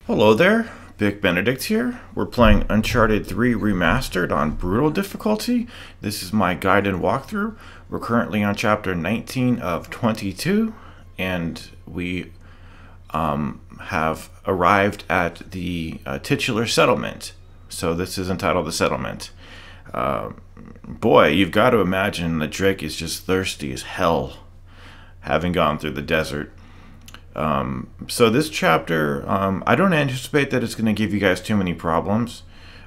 Hello there, Big Benedict here. We're playing Uncharted 3 Remastered on brutal difficulty. This is my guided walkthrough. We're currently on chapter 19 of 22, and we have arrived at the titular settlement. So this is entitled The Settlement. Boy, you've got to imagine that Drake is just thirsty as hell, having gone through the desert. So this chapter, I don't anticipate that it's going to give you guys too many problems.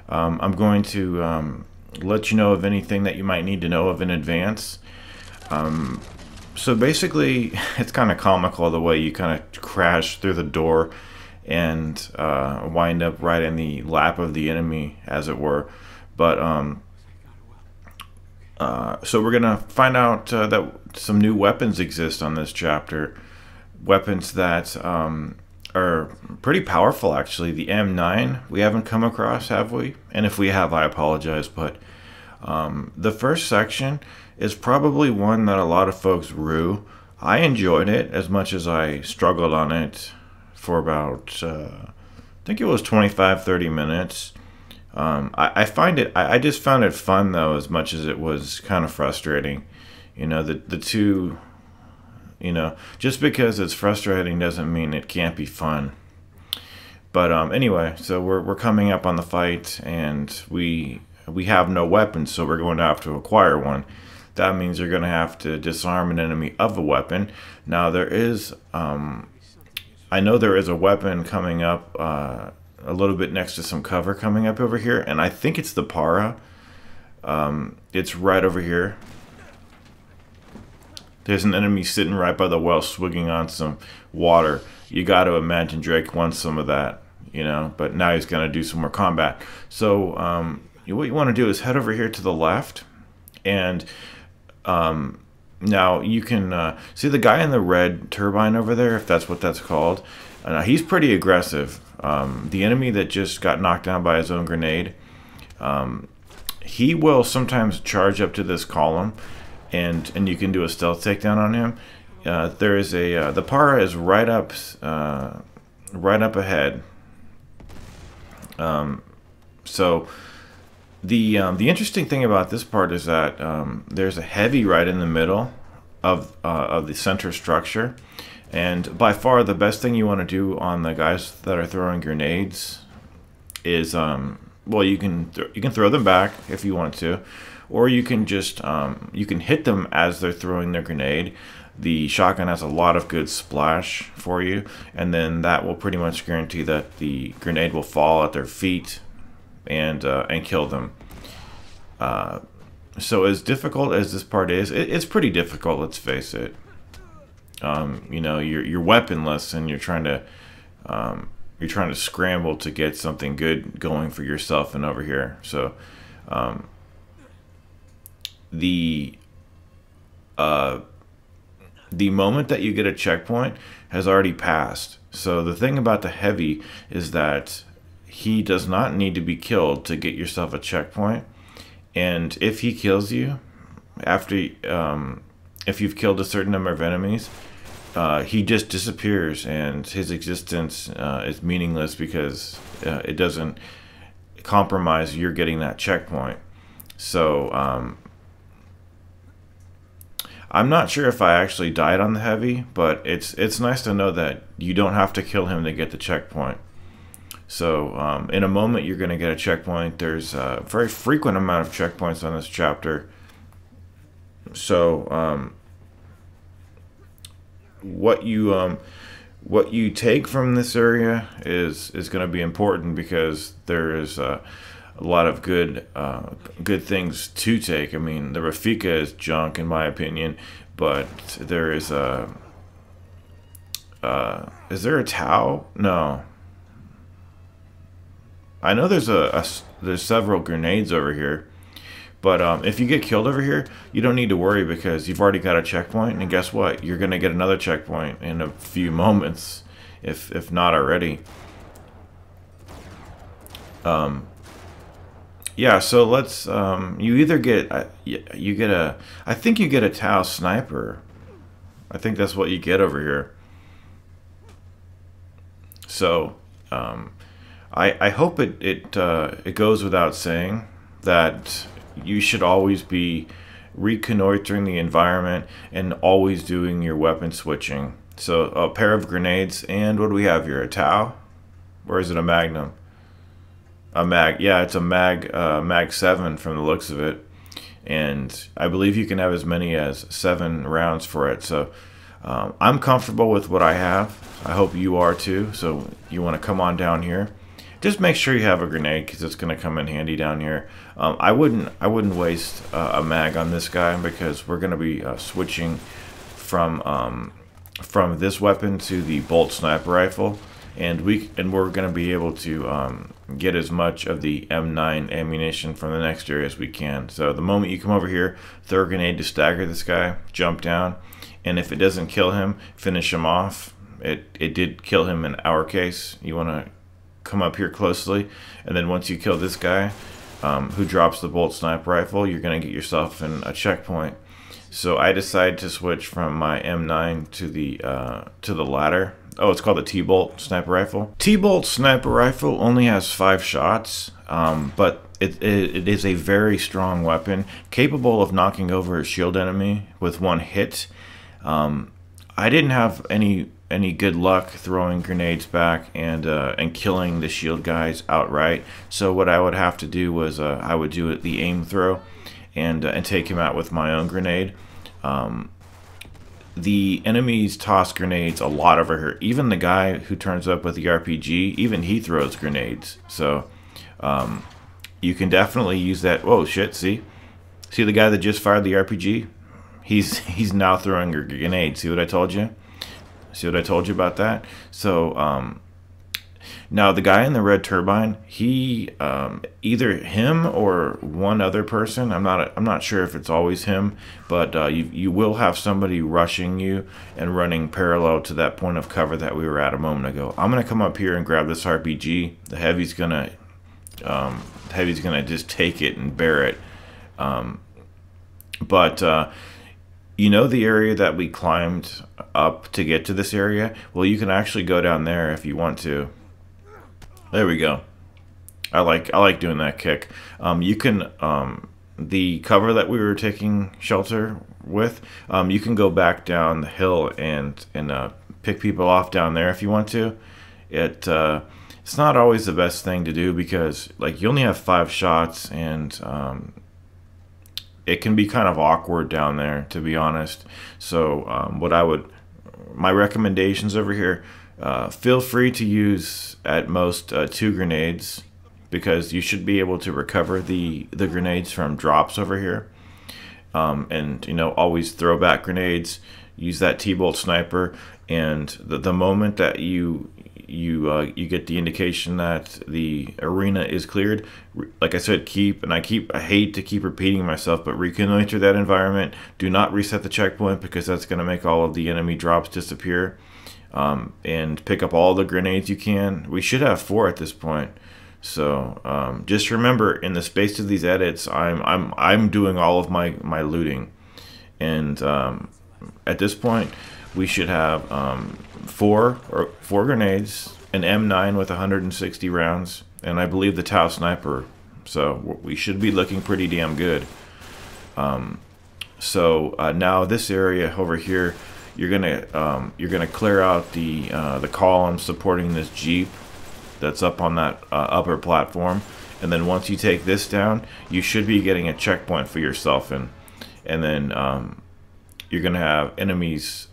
I'm going to let you know of anything that you might need to know of in advance. So basically, it's kind of comical the way you kind of crash through the door and wind up right in the lap of the enemy, as it were. But so we're going to find out that some new weapons exist on this chapter. Weapons that are pretty powerful, actually. The M9 we haven't come across, have we? And if we have, I apologize, but the first section is probably one that a lot of folks rue. I enjoyed it as much as I struggled on it for about I think it was 25-30 minutes. I just found it fun, though, as much as it was kind of frustrating. You know, the two, you know, just because it's frustrating doesn't mean it can't be fun. But anyway, so we're coming up on the fight, and we have no weapons, so we're going to have to acquire one. That means you're going to have to disarm an enemy of a weapon. Now there is, I know there is a weapon coming up a little bit next to some cover coming up over here, and I think it's the para. It's right over here. There's an enemy sitting right by the well swigging on some water. You got to imagine Drake wants some of that, you know, but now he's going to do some more combat. So what you want to do is head over here to the left, and now you can see the guy in the red turbine over there, if that's what that's called. He's pretty aggressive. The enemy that just got knocked down by his own grenade, he will sometimes charge up to this column, and you can do a stealth takedown on him. There is a the para is right up ahead. So the interesting thing about this part is that there's a heavy right in the middle of the center structure, and by far the best thing you want to do on the guys that are throwing grenades is well, you can throw them back if you want to, or you can just you can hit them as they're throwing their grenade. The shotgun has a lot of good splash for you, and then that will pretty much guarantee that the grenade will fall at their feet and kill them. So as difficult as this part is, it's pretty difficult. Let's face it. You know, you're weaponless, and you're trying to scramble to get something good going for yourself and over here. So the moment that you get a checkpoint has already passed. So the thing about the heavy is that he does not need to be killed to get yourself a checkpoint. And if he kills you after if you've killed a certain number of enemies, he just disappears, and his existence is meaningless because it doesn't compromise you're getting that checkpoint. So I'm not sure if I actually died on the heavy, but it's nice to know that you don't have to kill him to get the checkpoint. So in a moment you're going to get a checkpoint. There's a very frequent amount of checkpoints on this chapter. So what you take from this area is going to be important, because there is a lot of good things to take. I mean, the Rafika is junk in my opinion, but there is a is there a Tau? No. I know there's several grenades over here, but if you get killed over here, you don't need to worry, because you've already got a checkpoint, and guess what? You're gonna get another checkpoint in a few moments, if not already. Yeah, so let's you either get I think you get a Tau sniper. I think that's what you get over here. So I hope it goes without saying that you should always be reconnoitering the environment and always doing your weapon switching. So a pair of grenades, and what do we have here? A Tau? Or is it a Magnum? A mag, yeah, it's a mag 7 from the looks of it, and I believe you can have as many as 7 rounds for it. So I'm comfortable with what I have. I hope you are too. So you want to come on down here. Just make sure you have a grenade because it's going to come in handy down here. I wouldn't waste a mag on this guy because we're going to be switching from this weapon to the bolt sniper rifle, and we're going to be able to get as much of the M9 ammunition from the next area as we can. So the moment you come over here, throw a grenade to stagger this guy, jump down, and if it doesn't kill him, finish him off. It did kill him in our case. You want to come up here closely, and then once you kill this guy who drops the bolt sniper rifle, you're going to get yourself in a checkpoint. So I decided to switch from my M9 to the latter. Oh, it's called the T-Bolt sniper rifle. T-Bolt sniper rifle only has 5 shots, but it is a very strong weapon, capable of knocking over a shield enemy with 1 hit. I didn't have any good luck throwing grenades back and killing the shield guys outright. So what I would have to do was I would do the aim throw and take him out with my own grenade. The enemies toss grenades a lot over here. Even the guy who turns up with the RPG, even he throws grenades. So you can definitely use that. Whoa, shit! See the guy that just fired the RPG? He's now throwing a grenade. See what I told you? See what I told you about that? So now the guy in the red turbine, he either him or one other person. I'm not sure if it's always him, but you will have somebody rushing you and running parallel to that point of cover that we were at a moment ago. I'm gonna come up here and grab this RPG. The heavy's gonna just take it and bear it. But you know the area that we climbed up to get to this area? Well, you can actually go down there if you want to. There we go. I like doing that kick. You can the cover that we were taking shelter with. You can go back down the hill and pick people off down there if you want to. It's not always the best thing to do because like you only have 5 shots and it can be kind of awkward down there, to be honest. So my recommendations over here, feel free to use at most 2 grenades because you should be able to recover the grenades from drops over here. And you know, always throw back grenades, use that T-Bolt sniper, and the moment that you get the indication that the arena is cleared, like I said, I hate to keep repeating myself, but reconnoiter that environment. Do not reset the checkpoint because that's going to make all of the enemy drops disappear. And pick up all the grenades you can. We should have 4 at this point. So just remember, in the space of these edits, I'm doing all of my looting, and at this point we should have 4 grenades, an M9 with 160 rounds, and I believe the Tau sniper. So we should be looking pretty damn good. So now this area over here, you're gonna clear out the column supporting this Jeep that's up on that upper platform, and then once you take this down, you should be getting a checkpoint for yourself, and then you're gonna have enemies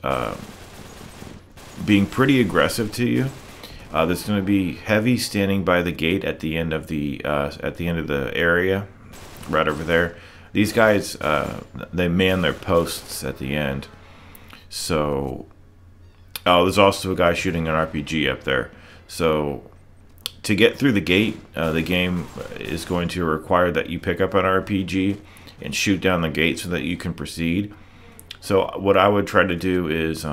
being pretty aggressive to you. There's gonna be heavy standing by the gate at the end of the area, right over there. These guys, they man their posts at the end. So, there's also a guy shooting an RPG up there. So, to get through the gate, the game is going to require that you pick up an RPG and shoot down the gate so that you can proceed. So, what I would try to do is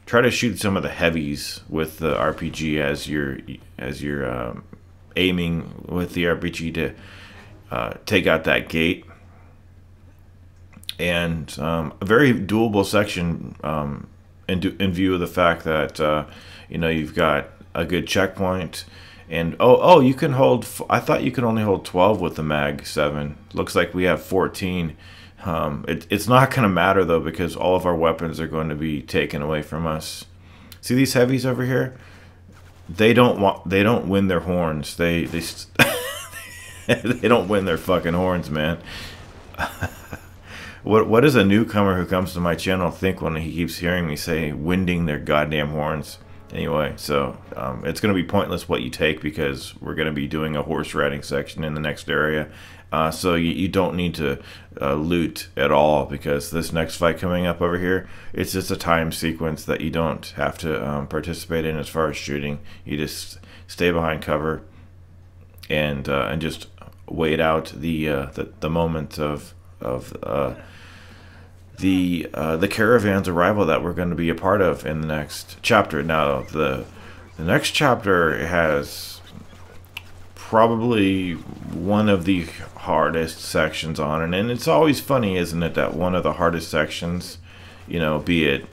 try to shoot some of the heavies with the RPG as you're aiming with the RPG to take out that gate. And a very doable section in view of the fact that you know, you've got a good checkpoint. And oh, you can hold. I thought you could only hold 12 with the Mag 7. Looks like we have 14. It's not going to matter though, because all of our weapons are going to be taken away from us. See these heavies over here? They don't win their horns. They they don't win their fucking horns, man. What does a newcomer who comes to my channel think when he keeps hearing me say winding their goddamn horns? Anyway, so it's going to be pointless what you take, because we're going to be doing a horse riding section in the next area. So you don't need to loot at all, because this next fight coming up over here, it's just a time sequence that you don't have to participate in as far as shooting. You just stay behind cover and just wait out the moment of the caravan's arrival that we're going to be a part of in the next chapter. Now the next chapter has probably one of the hardest sections on it, and it's always funny, isn't it, that one of the hardest sections, you know, be it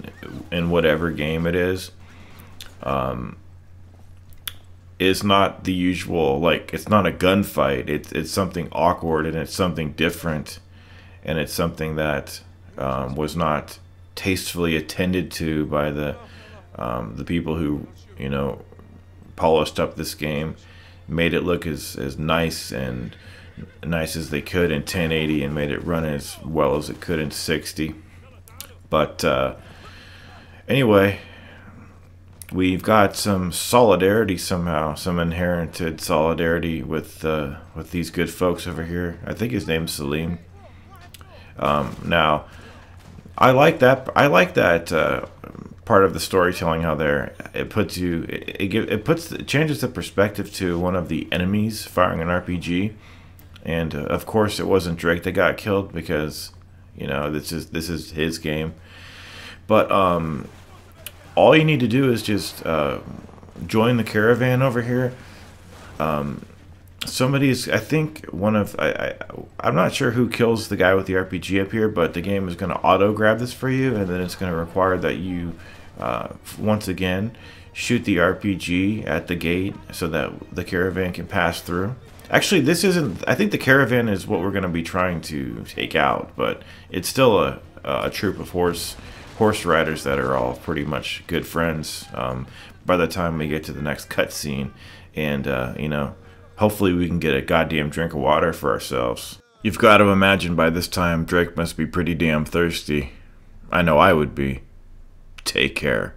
in whatever game it is not the usual, like, it's not a gunfight. It's something awkward, and it's something different, and it's something that was not tastefully attended to by the people who, you know, polished up this game, made it look as nice as they could in 1080, and made it run as well as it could in 60. But anyway, we've got some solidarity somehow, some inherited solidarity with these good folks over here. I think his name's Salim. Now, I like that part of the storytelling. How it changes the perspective to one of the enemies firing an RPG, and of course it wasn't Drake that got killed, because, you know, this is his game. But all you need to do is just join the caravan over here. Somebody's, I think I'm not sure who kills the guy with the RPG up here, but the game is going to auto grab this for you, and then it's going to require that you once again shoot the RPG at the gate so that the caravan can pass through. Actually, this isn't, I think the caravan is what we're going to be trying to take out, but it's still a troop of horse riders that are all pretty much good friends by the time we get to the next cutscene. And you know, hopefully we can get a goddamn drink of water for ourselves. You've got to imagine by this time Drake must be pretty damn thirsty. I know I would be. Take care.